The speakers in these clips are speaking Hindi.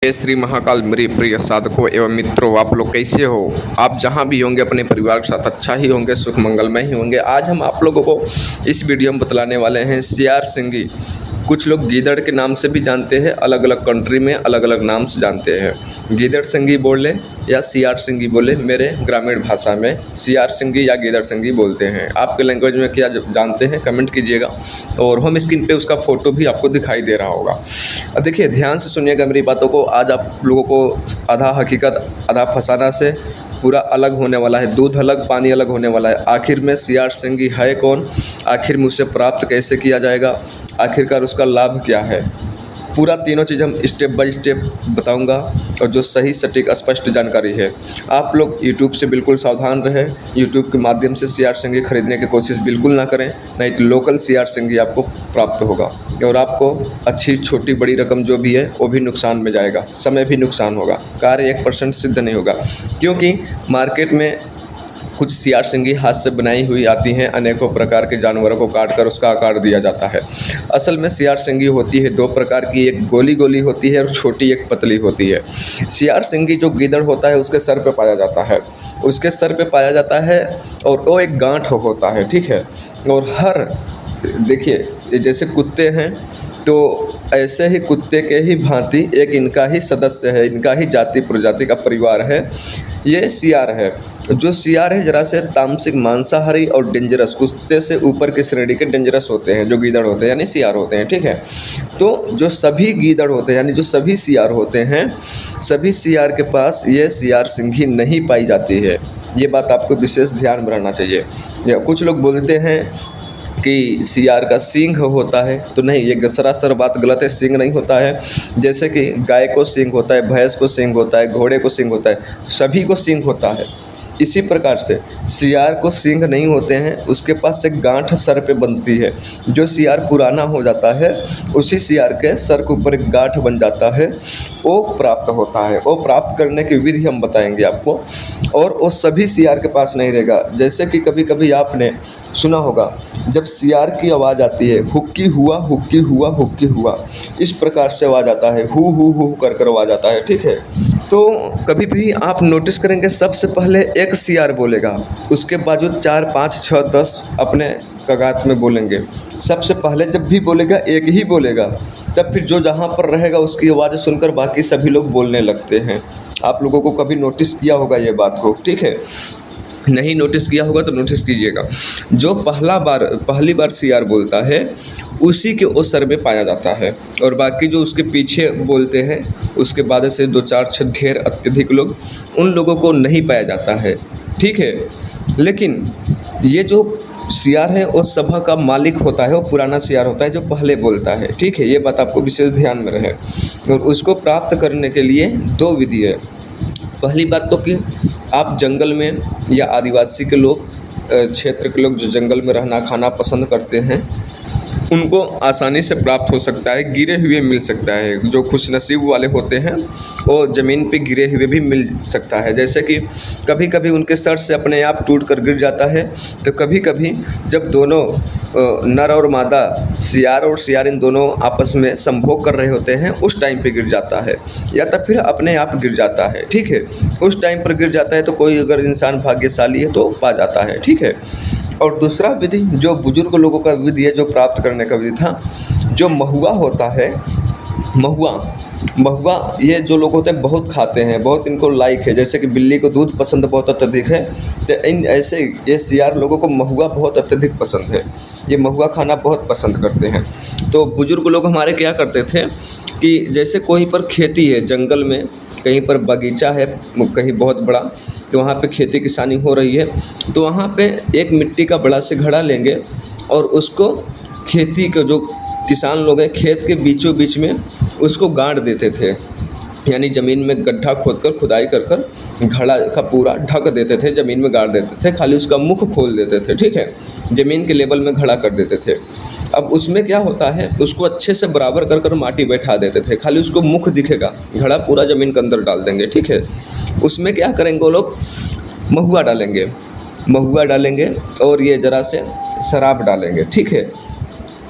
जय श्री महाकाल मेरे प्रिय साधकों एवं मित्रों, आप लोग कैसे हो। आप जहां भी होंगे अपने परिवार के साथ अच्छा ही होंगे, सुख मंगलमय ही होंगे। आज हम आप लोगों को इस वीडियो में बतलाने वाले हैं सियार सिंगी। कुछ लोग गीदड़ के नाम से भी जानते हैं, अलग अलग कंट्री में अलग अलग नाम से जानते हैं। गीदड़ सिंगी बोले या सियार सिंगी बोले, मेरे ग्रामीण भाषा में सियार सिंगी या गीदड़ सिंगी बोलते हैं। आपके लैंग्वेज में क्या जानते हैं कमेंट कीजिएगा, और होम स्क्रीन पे उसका फ़ोटो भी आपको दिखाई दे रहा होगा। अब देखिए, ध्यान से सुनिएगा मेरी बातों को। आज आप लोगों को आधा हकीकत आधा फसाना से पूरा अलग होने वाला है। दूध अलग पानी अलग होने वाला है। आखिर में सियार सिंगी है कौन, आखिर में उसे प्राप्त कैसे किया जाएगा, आखिरकार उसका लाभ क्या है, पूरा तीनों चीज़ हम स्टेप बाय स्टेप बताऊंगा। और जो सही सटीक स्पष्ट जानकारी है, आप लोग यूट्यूब से बिल्कुल सावधान रहें। यूट्यूब के माध्यम से सियार सिंगी खरीदने की कोशिश बिल्कुल ना करें, नहीं तो लोकल सियार सिंगी आपको प्राप्त होगा और आपको अच्छी छोटी बड़ी रकम जो भी है वो भी नुकसान में जाएगा, समय भी नुकसान होगा, कार्य 1% सिद्ध नहीं होगा। क्योंकि मार्केट में कुछ सियार सिंगी हाथ से बनाई हुई आती हैं, अनेकों प्रकार के जानवरों को काट कर उसका आकार दिया जाता है। असल में सियार सिंगी होती है दो प्रकार की, एक गोली गोली होती है और छोटी एक पतली होती है। सियार सिंगी जो गीदड़ होता है उसके सर पे पाया जाता है, उसके सर पे पाया जाता है और वो एक गांठ होता है, ठीक है। और हर देखिए, जैसे कुत्ते हैं तो ऐसे ही कुत्ते के ही भांति एक इनका ही सदस्य है, इनका ही जाति प्रजाति का परिवार है, ये सियार है। जो सियार है जरा से तामसिक मांसाहारी और डेंजरस, कुत्ते से ऊपर की श्रेणी के डेंजरस होते हैं जो गीदड़ होते हैं, यानी सियार होते हैं, ठीक है। तो जो सभी गीदड़ होते हैं यानी जो सभी सियार होते हैं, सभी सियार के पास ये सियार सिंगी नहीं पाई जाती है। ये बात आपको विशेष ध्यान में रहना चाहिए। कुछ लोग बोलते हैं कि सियार का सींग होता है, तो नहीं, ये सरासर बात गलत है। सींग नहीं होता है। जैसे कि गाय को सींग होता है, भैंस को सींग होता है, घोड़े को सींग होता है, सभी को सींग होता है। इसी प्रकार से सियार को सींग नहीं होते हैं, उसके पास एक गांठ सर पे बनती है। जो सियार पुराना हो जाता है उसी सियार के सर के ऊपर एक गांठ बन जाता है, वो प्राप्त होता है। वो प्राप्त करने की विधि हम बताएंगे आपको, और वो सभी सियार के पास नहीं रहेगा। जैसे कि कभी कभी आपने सुना होगा, जब सियार की आवाज़ आती है, हुक्की हुआ हुक्की हुआ हुक्की हुआ, इस प्रकार से आवाज़ आता है, हु कर कर आवाज़ आता है, ठीक है। तो कभी भी आप नोटिस करेंगे सबसे पहले एक सियार बोलेगा, उसके बावजूद 4 5 6 10 अपने कगात में बोलेंगे। सबसे पहले जब भी बोलेगा एक ही बोलेगा, तब फिर जो जहाँ पर रहेगा उसकी आवाज़ सुनकर बाकी सभी लोग बोलने लगते हैं। आप लोगों को कभी नोटिस किया होगा ये बात को, ठीक है। नहीं नोटिस किया होगा तो नोटिस कीजिएगा। जो पहली बार सियार बोलता है उसी के वो सर में पाया जाता है, और बाकी जो उसके पीछे बोलते हैं उसके बाद से 2 4 6 ढेर अत्यधिक लोग, उन लोगों को नहीं पाया जाता है, ठीक है। लेकिन ये जो सियार है वो सभा का मालिक होता है, वो पुराना सियार होता है जो पहले बोलता है, ठीक है। ये बात आपको विशेष ध्यान में रहे। और उसको प्राप्त करने के लिए 2 विधि है। पहली बात तो कि आप जंगल में या आदिवासी के लोग, क्षेत्र के लोग जो जंगल में रहना खाना पसंद करते हैं, उनको आसानी से प्राप्त हो सकता है, गिरे हुए मिल सकता है। जो खुशनसीब वाले होते हैं वो ज़मीन पे गिरे हुए भी मिल सकता है। जैसे कि कभी कभी उनके सर से अपने आप टूट कर गिर जाता है, तो कभी कभी जब दोनों नर और मादा सियार और सियारिन दोनों आपस में संभोग कर रहे होते हैं, उस टाइम पे गिर जाता है, या तो फिर अपने आप गिर जाता है, ठीक है। उस टाइम पर गिर जाता है तो कोई अगर इंसान भाग्यशाली है तो पा जाता है, ठीक है। और दूसरा विधि जो बुजुर्ग लोगों का विधि है, जो प्राप्त करने का विधि था, जो महुआ होता है, महुआ ये जो लोग होते हैं बहुत खाते हैं, बहुत इनको लाइक है। जैसे कि बिल्ली को दूध पसंद बहुत अत्यधिक है, तो इन ऐसे ये सियार लोगों को महुआ बहुत अत्यधिक पसंद है। ये महुआ खाना बहुत पसंद करते हैं। तो बुजुर्ग लोग हमारे क्या करते थे कि जैसे कोई पर खेती है, जंगल में कहीं पर बगीचा है कहीं बहुत बड़ा, तो वहाँ पे खेती किसानी हो रही है, तो वहाँ पे एक मिट्टी का बड़ा से घड़ा लेंगे और उसको खेती के जो किसान लोग हैं खेत के बीचों बीच में उसको गाड़ देते थे। यानी ज़मीन में गड्ढा खोदकर खुदाई कर कर घड़ा का पूरा ढक देते थे, ज़मीन में गाड़ देते थे, खाली उसका मुख खोल देते थे, ठीक है। ज़मीन के लेवल में घड़ा कर देते थे। अब उसमें क्या होता है, उसको अच्छे से बराबर कर कर माटी बैठा देते थे, खाली उसको मुख दिखेगा, घड़ा पूरा ज़मीन के अंदर डाल देंगे, ठीक है। उसमें क्या करेंगे वो लोग, महुआ डालेंगे और ये ज़रा से शराब डालेंगे, ठीक है।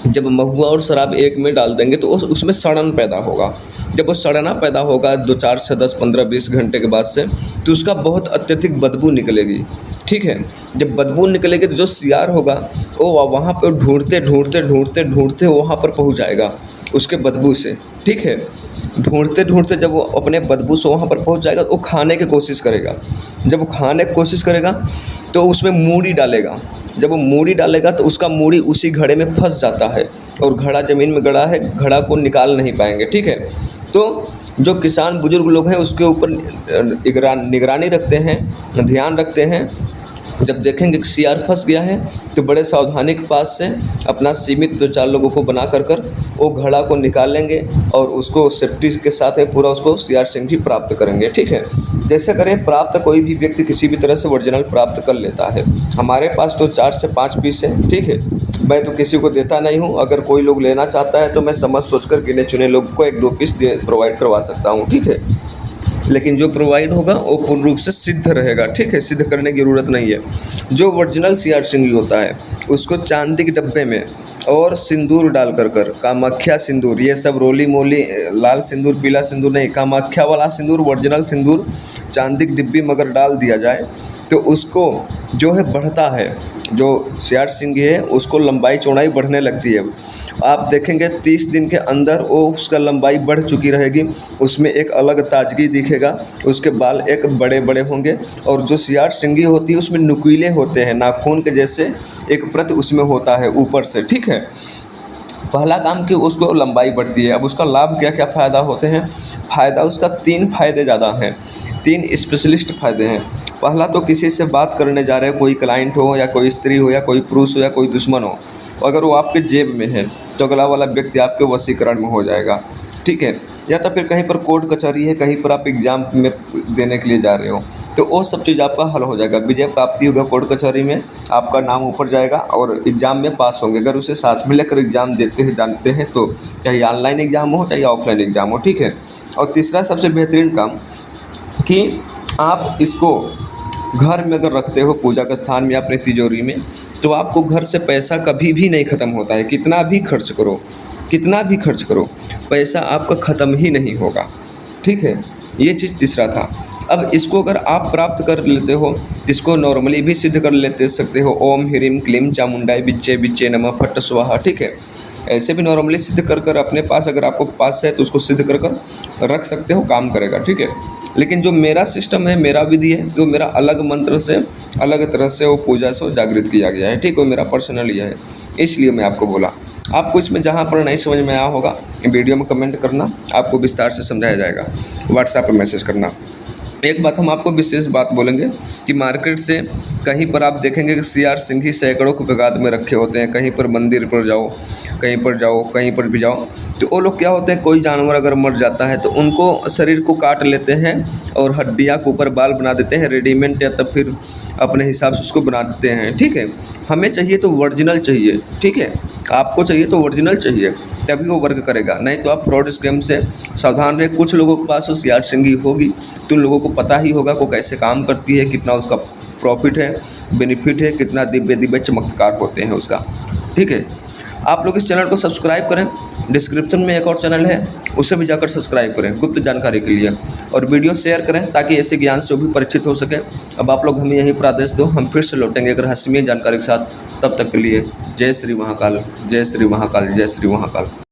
जब महुआ और शराब एक में डाल देंगे तो उसमें सड़न पैदा होगा। जब वो सड़ना पैदा होगा 2 4 6 10 15 20 घंटे के बाद से, तो उसका बहुत अत्यधिक बदबू निकलेगी। ठीक है, जब बदबू निकलेगी तो जो सियार होगा वो वहाँ पर ढूंढते ढूंढते ढूंढते ढूंढते वहाँ पर पहुँच जाएगा उसके बदबू से। ठीक है, ढूंढते ढूंढते जब वो अपने बदबू से वहाँ पर पहुँच जाएगा तो वो खाने की कोशिश करेगा। जब वो खाने की कोशिश करेगा तो उसमें मूड़ी डालेगा। जब वो मूड़ी डालेगा तो उसका मूड़ी उसी घड़े में फंस जाता है और घड़ा ज़मीन में गड़ा है, घड़ा को निकाल नहीं पाएंगे। ठीक है, तो जो किसान बुजुर्ग लोग हैं उसके ऊपर निगरानी रखते हैं, ध्यान रखते हैं। जब देखेंगे कि सियार फंस गया है तो बड़े सावधानी के पास से अपना सीमित 2 4 लोगों को बना कर वो घड़ा को निकालेंगे और उसको सेफ्टी के साथ पूरा उसको सियार सिंघी प्राप्त करेंगे। ठीक है, जैसे करें प्राप्त कोई भी व्यक्ति किसी भी तरह से ओरिजिनल प्राप्त कर लेता है। हमारे पास तो 4 से 5 पीस है। ठीक है, मैं तो किसी को देता नहीं हूँ। अगर कोई लोग लेना चाहता है तो मैं समझ सोच कर गिने चुने लोग को 1 2 पीस प्रोवाइड करवा सकता हूँ। ठीक है, लेकिन जो प्रोवाइड होगा वो पूर्ण रूप से सिद्ध रहेगा। ठीक है, सिद्ध करने की ज़रूरत नहीं है। जो ओरिजिनल सियार सिंघी होता है उसको चांदी के डब्बे में और सिंदूर डाल कर कामाख्या सिंदूर, ये सब रोली मोली लाल सिंदूर पीला सिंदूर नहीं, कामाख्या वाला सिंदूर, ओरिजिनल सिंदूर चांदी की डिब्बी में अगर डाल दिया जाए तो उसको जो है बढ़ता है। जो सियार सिंघी है उसको लंबाई चौड़ाई बढ़ने लगती है। आप देखेंगे 30 दिन के अंदर वो उसका लंबाई बढ़ चुकी रहेगी, उसमें एक अलग ताजगी दिखेगा, उसके बाल एक बड़े बड़े होंगे और जो सियार सिंघी होती है उसमें नुकीले होते हैं, नाखून के जैसे एक प्रत उसमें होता है ऊपर से। ठीक है, पहला काम कि उसको लंबाई बढ़ती है। अब उसका लाभ क्या क्या फ़ायदा होते हैं? फ़ायदा उसका 3 फ़ायदे ज़्यादा हैं, 3 स्पेशलिस्ट फ़ायदे हैं। पहला तो किसी से बात करने जा रहे हो, कोई क्लाइंट हो या कोई स्त्री हो या कोई पुरुष हो या कोई दुश्मन हो, अगर वो आपके जेब में है तो अगला वाला व्यक्ति आपके वशीकरण में हो जाएगा। ठीक है, या तो फिर कहीं पर कोर्ट कचहरी है, कहीं पर आप एग्ज़ाम में देने के लिए जा रहे हो तो वो सब चीज़ आपका हल हो जाएगा। विजय प्राप्ति होगा कोर्ट कचहरी में, आपका नाम ऊपर जाएगा और एग्ज़ाम में पास होंगे। अगर उसे साथ में लेकर एग्ज़ाम देते हैं जानते हैं तो चाहे ऑनलाइन एग्ज़ाम हो चाहे ऑफलाइन एग्ज़ाम हो। ठीक है, और तीसरा सबसे बेहतरीन काम कि आप इसको घर में अगर रखते हो पूजा के स्थान में अपने तिजोरी में तो आपको घर से पैसा कभी भी नहीं ख़त्म होता है। कितना भी खर्च करो पैसा आपका ख़त्म ही नहीं होगा। ठीक है, ये चीज़ तीसरा था। अब इसको अगर आप प्राप्त कर लेते हो, इसको नॉर्मली भी सिद्ध कर लेते सकते हो। ओम ह्रीम क्लीम चामुंडाई बिच्चे बिच्चे नमः फट स्वाहा। ठीक है, ऐसे भी नॉर्मली सिद्ध कर अपने पास, अगर आपको पास है तो उसको सिद्ध कर रख सकते हो, काम करेगा। ठीक है, लेकिन जो मेरा सिस्टम है, मेरा विधि है, जो मेरा अलग मंत्र से अलग तरह से वो पूजा से जागृत किया गया है। ठीक है, वो मेरा पर्सनल ये है, इसलिए मैं आपको बोला। आपको इसमें जहाँ पर नहीं समझ में आया होगा वीडियो में कमेंट करना, आपको विस्तार से समझाया जाएगा। व्हाट्सएप पर मैसेज करना। एक बात हम आपको विशेष बात बोलेंगे कि मार्केट से कहीं पर आप देखेंगे कि सियार सिंघी सैकड़ों की तादाद में रखे होते हैं। कहीं पर मंदिर पर जाओ, कहीं पर भी जाओ तो वो लोग क्या होते हैं, कोई जानवर अगर मर जाता है तो उनको शरीर को काट लेते हैं और हड्डियाँ के ऊपर बाल बना देते हैं रेडीमेड, या तब फिर अपने हिसाब से उसको बनाते हैं। ठीक है, हमें चाहिए तो ओरिजिनल चाहिए। ठीक है, आपको चाहिए तो ओरिजिनल चाहिए, तभी वो वर्क करेगा, नहीं तो आप फ्रॉड स्कैम से सावधान रहे। कुछ लोगों के पास उस सियार सिंघी होगी तो उन लोगों को पता ही होगा वो कैसे काम करती है, कितना उसका प्रॉफिट है, बेनिफिट है, कितना दिव्य दिव्य चमत्कार होते हैं उसका। ठीक है, आप लोग इस चैनल को सब्सक्राइब करें। डिस्क्रिप्शन में एक और चैनल है, उसे भी जाकर सब्सक्राइब करें गुप्त जानकारी के लिए, और वीडियो शेयर करें ताकि ऐसे ज्ञान से वो भी परिचित हो सके। अब आप लोग हमें यहीं पर आदेश दो, हम फिर से लौटेंगे एक रहस्यमय जानकारी के साथ। तब तक के लिए जय श्री महाकाल, जय श्री महाकाल, जय श्री महाकाल।